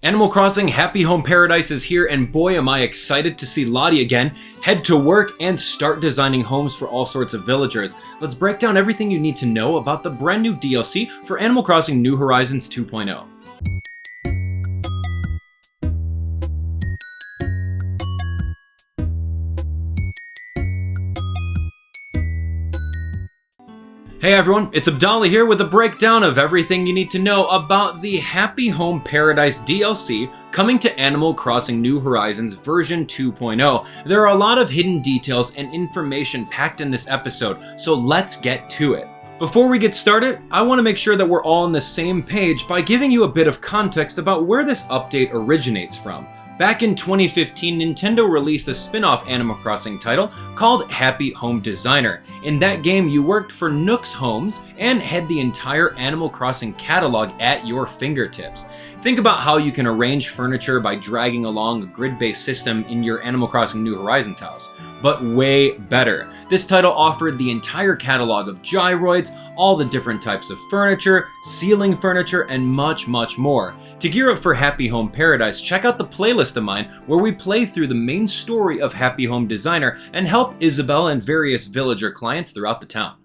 Animal Crossing Happy Home Paradise is here, and boy am I excited to see Lottie again, head to work, and start designing homes for all sorts of villagers. Let's break down everything you need to know about the brand new DLC for Animal Crossing New Horizons 2.0. Hey everyone, it's Abdallah here with a breakdown of everything you need to know about the Happy Home Paradise DLC coming to Animal Crossing New Horizons version 2.0. There are a lot of hidden details and information packed in this episode, so let's get to it. Before we get started, I want to make sure that we're all on the same page by giving you a bit of context about where this update originates from. Back in 2015, Nintendo released a spin-off Animal Crossing title called Happy Home Designer. In that game, you worked for Nook's Homes and had the entire Animal Crossing catalog at your fingertips. Think about how you can arrange furniture by dragging along a grid-based system in your Animal Crossing New Horizons house, but way better. This title offered the entire catalog of gyroids, all the different types of furniture, ceiling furniture, and much more. To gear up for Happy Home Paradise, check out the playlist of mine where we play through the main story of Happy Home Designer and help Isabelle and various villager clients throughout the town.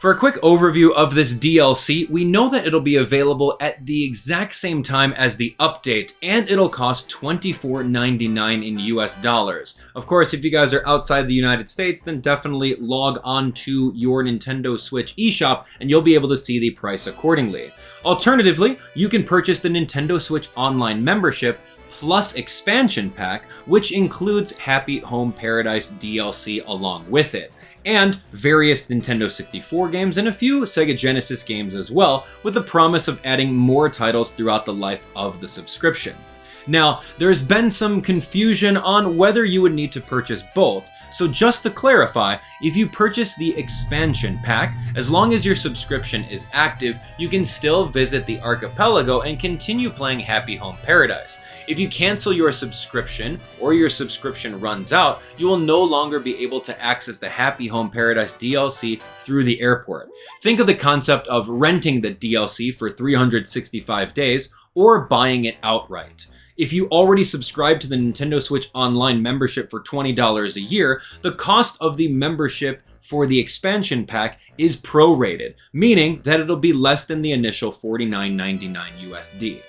For a quick overview of this DLC, we know that it'll be available at the exact same time as the update, and it'll cost $24.99 in US dollars. Of course, if you guys are outside the United States, then definitely log on to your Nintendo Switch eShop and you'll be able to see the price accordingly. Alternatively, you can purchase the Nintendo Switch Online membership plus expansion pack, which includes Happy Home Paradise DLC along with it, and various Nintendo 64 games and a few Sega Genesis games as well, with the promise of adding more titles throughout the life of the subscription. Now, there's been some confusion on whether you would need to purchase both, so just to clarify, if you purchase the expansion pack, as long as your subscription is active, you can still visit the archipelago and continue playing Happy Home Paradise. If you cancel your subscription or your subscription runs out, you will no longer be able to access the Happy Home Paradise DLC through the airport. Think of the concept of renting the DLC for 365 days or buying it outright. If you already subscribe to the Nintendo Switch Online membership for $20 a year, the cost of the membership for the expansion pack is prorated, meaning that it'll be less than the initial $49.99 USD.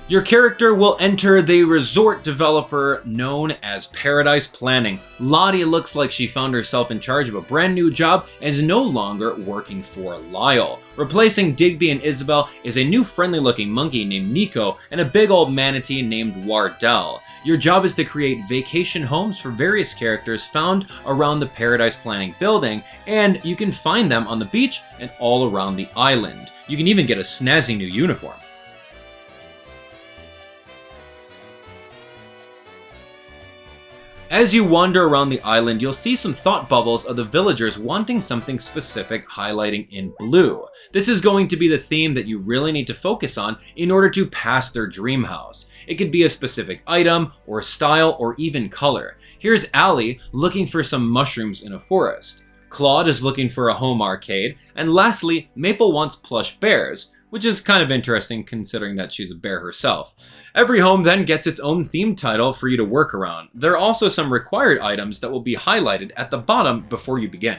Your character will enter the resort developer known as Paradise Planning. Lottie looks like she found herself in charge of a brand new job and is no longer working for Lyle. Replacing Digby and Isabelle is a new friendly looking monkey named Nico and a big old manatee named Wardell. Your job is to create vacation homes for various characters found around the Paradise Planning building, and you can find them on the beach and all around the island. You can even get a snazzy new uniform. As you wander around the island, you'll see some thought bubbles of the villagers wanting something specific highlighting in blue. This is going to be the theme that you really need to focus on in order to pass their dream house. It could be a specific item, or style, or even color. Here's Allie looking for some mushrooms in a forest. Claude is looking for a home arcade, and lastly, Maple wants plush bears, which is kind of interesting considering that she's a bear herself. Every home then gets its own theme title for you to work around. There are also some required items that will be highlighted at the bottom before you begin.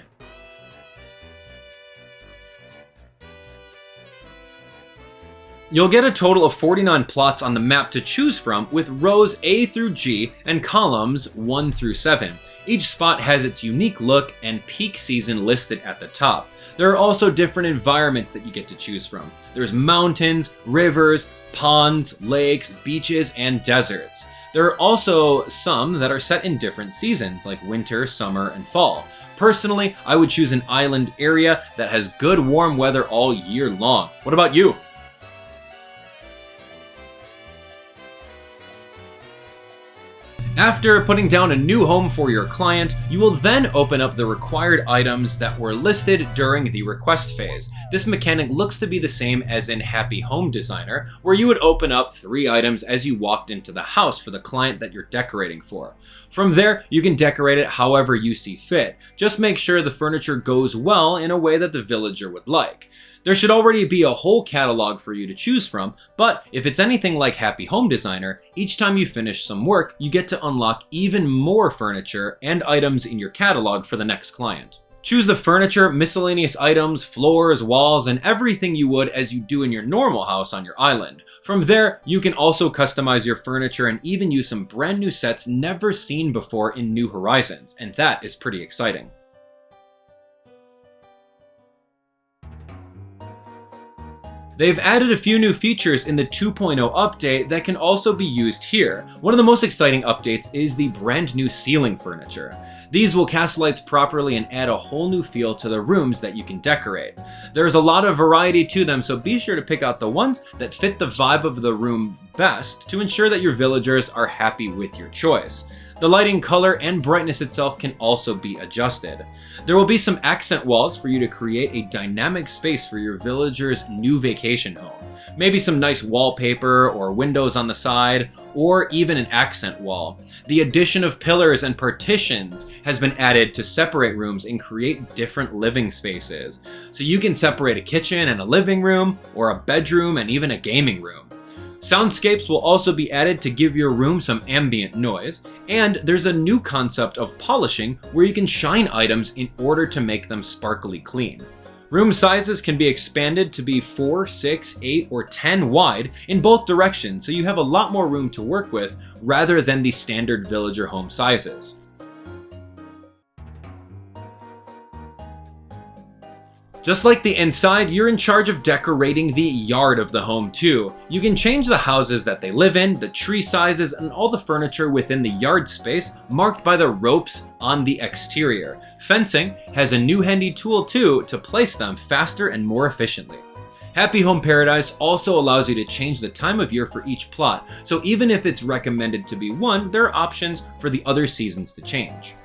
You'll get a total of 49 plots on the map to choose from, with rows A through G and columns 1 through 7. Each spot has its unique look and peak season listed at the top. There are also different environments that you get to choose from. There's mountains, rivers, ponds, lakes, beaches, and deserts. There are also some that are set in different seasons, like winter, summer, and fall. Personally, I would choose an island area that has good warm weather all year long. What about you? After putting down a new home for your client, you will then open up the required items that were listed during the request phase. This mechanic looks to be the same as in Happy Home Designer, where you would open up 3 items as you walked into the house for the client that you're decorating for. From there, you can decorate it however you see fit. Just make sure the furniture goes well in a way that the villager would like. There should already be a whole catalog for you to choose from, but if it's anything like Happy Home Designer, each time you finish some work, you get to unlock even more furniture and items in your catalog for the next client. Choose the furniture, miscellaneous items, floors, walls, and everything you would as you do in your normal house on your island. From there, you can also customize your furniture and even use some brand new sets never seen before in New Horizons, and that is pretty exciting. They've added a few new features in the 2.0 update that can also be used here. One of the most exciting updates is the brand new ceiling furniture. These will cast lights properly and add a whole new feel to the rooms that you can decorate. There's a lot of variety to them, so be sure to pick out the ones that fit the vibe of the room best to ensure that your villagers are happy with your choice. The lighting, color, and brightness itself can also be adjusted. There will be some accent walls for you to create a dynamic space for your villager's new vacation home. Maybe some nice wallpaper or windows on the side, or even an accent wall. The addition of pillars and partitions has been added to separate rooms and create different living spaces. So you can separate a kitchen and a living room, or a bedroom and even a gaming room. Soundscapes will also be added to give your room some ambient noise, and there's a new concept of polishing where you can shine items in order to make them sparkly clean. Room sizes can be expanded to be 4, 6, 8, or 10 wide in both directions, so you have a lot more room to work with rather than the standard villager home sizes. Just like the inside, you're in charge of decorating the yard of the home too. You can change the houses that they live in, the tree sizes, and all the furniture within the yard space marked by the ropes on the exterior. Fencing has a new handy tool too to place them faster and more efficiently. Happy Home Paradise also allows you to change the time of year for each plot, so even if it's recommended to be one, there are options for the other seasons to change.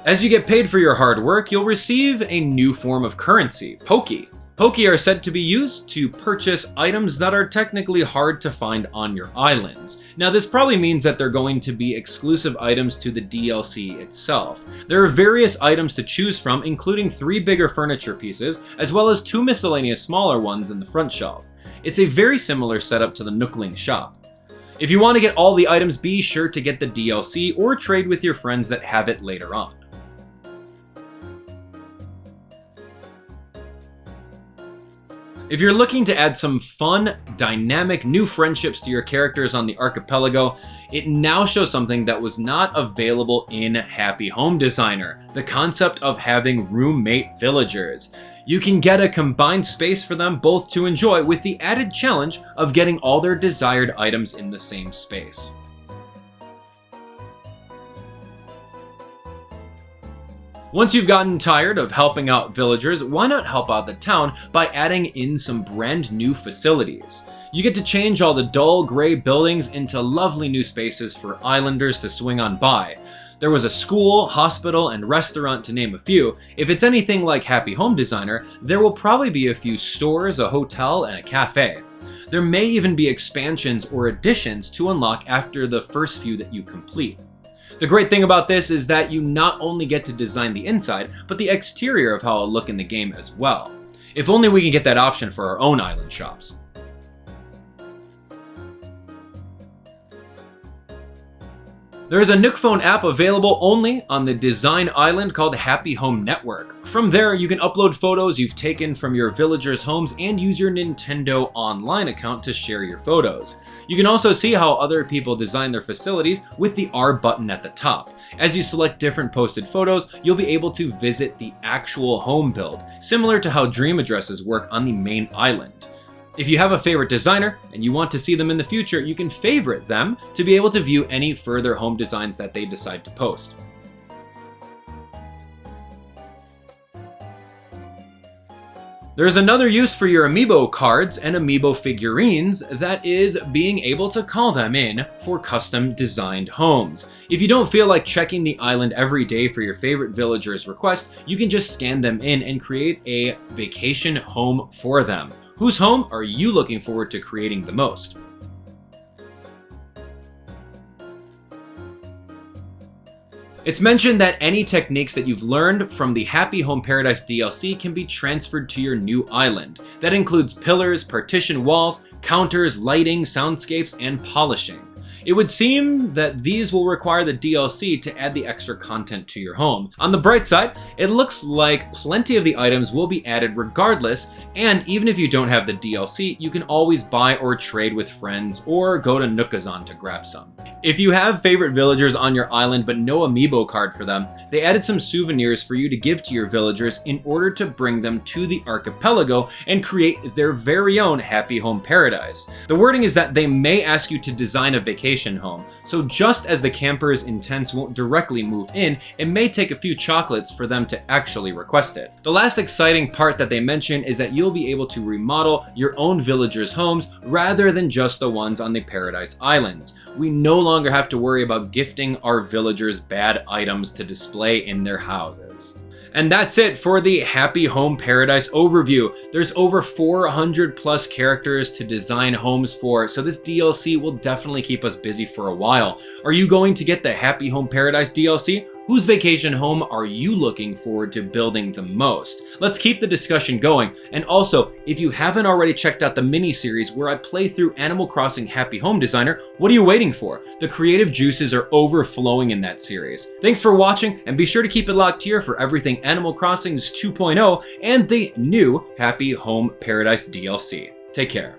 As you get paid for your hard work, you'll receive a new form of currency, Poki. Poki are said to be used to purchase items that are technically hard to find on your islands. Now this probably means that they're going to be exclusive items to the DLC itself. There are various items to choose from, including 3 bigger furniture pieces, as well as 2 miscellaneous smaller ones in the front shelf. It's a very similar setup to the Nookling shop. If you want to get all the items, be sure to get the DLC or trade with your friends that have it later on. If you're looking to add some fun, dynamic new friendships to your characters on the archipelago, it now shows something that was not available in Happy Home Designer, the concept of having roommate villagers. You can get a combined space for them both to enjoy with the added challenge of getting all their desired items in the same space. Once you've gotten tired of helping out villagers, why not help out the town by adding in some brand new facilities? You get to change all the dull gray buildings into lovely new spaces for islanders to swing on by. There was a school, hospital, and restaurant to name a few. If it's anything like Happy Home Designer, there will probably be a few stores, a hotel, and a cafe. There may even be expansions or additions to unlock after the first few that you complete. The great thing about this is that you not only get to design the inside, but the exterior of how it'll look in the game as well. If only we can get that option for our own island shops. There is a Nook Phone app available only on the design island called Happy Home Network. From there, you can upload photos you've taken from your villagers' homes and use your Nintendo Online account to share your photos. You can also see how other people design their facilities with the R button at the top. As you select different posted photos, you'll be able to visit the actual home build, similar to how dream addresses work on the main island. If you have a favorite designer and you want to see them in the future, you can favorite them to be able to view any further home designs that they decide to post. There's another use for your amiibo cards and amiibo figurines, that is being able to call them in for custom designed homes. If you don't feel like checking the island every day for your favorite villagers' request, you can just scan them in and create a vacation home for them. Whose home are you looking forward to creating the most? It's mentioned that any techniques that you've learned from the Happy Home Paradise DLC can be transferred to your new island. That includes pillars, partition walls, counters, lighting, soundscapes, and polishing. It would seem that these will require the DLC to add the extra content to your home. On the bright side, it looks like plenty of the items will be added regardless, and even if you don't have the DLC, you can always buy or trade with friends or go to Nookazon to grab some. If you have favorite villagers on your island but no amiibo card for them, they added some souvenirs for you to give to your villagers in order to bring them to the archipelago and create their very own Happy Home Paradise. The wording is that they may ask you to design a vacation home, so just as the campers' intents won't directly move in, it may take a few chocolates for them to actually request it. The last exciting part that they mention is that you'll be able to remodel your own villagers' homes rather than just the ones on the Paradise Islands. We no longer have to worry about gifting our villagers bad items to display in their houses. And that's it for the Happy Home Paradise overview. There's over 400 plus characters to design homes for, so this DLC will definitely keep us busy for a while. Are you going to get the Happy Home Paradise DLC? Whose vacation home are you looking forward to building the most? Let's keep the discussion going. And also, if you haven't already checked out the mini-series where I play through Animal Crossing Happy Home Designer, what are you waiting for? The creative juices are overflowing in that series. Thanks for watching, and be sure to keep it locked here for everything Animal Crossing 2.0 and the new Happy Home Paradise DLC. Take care.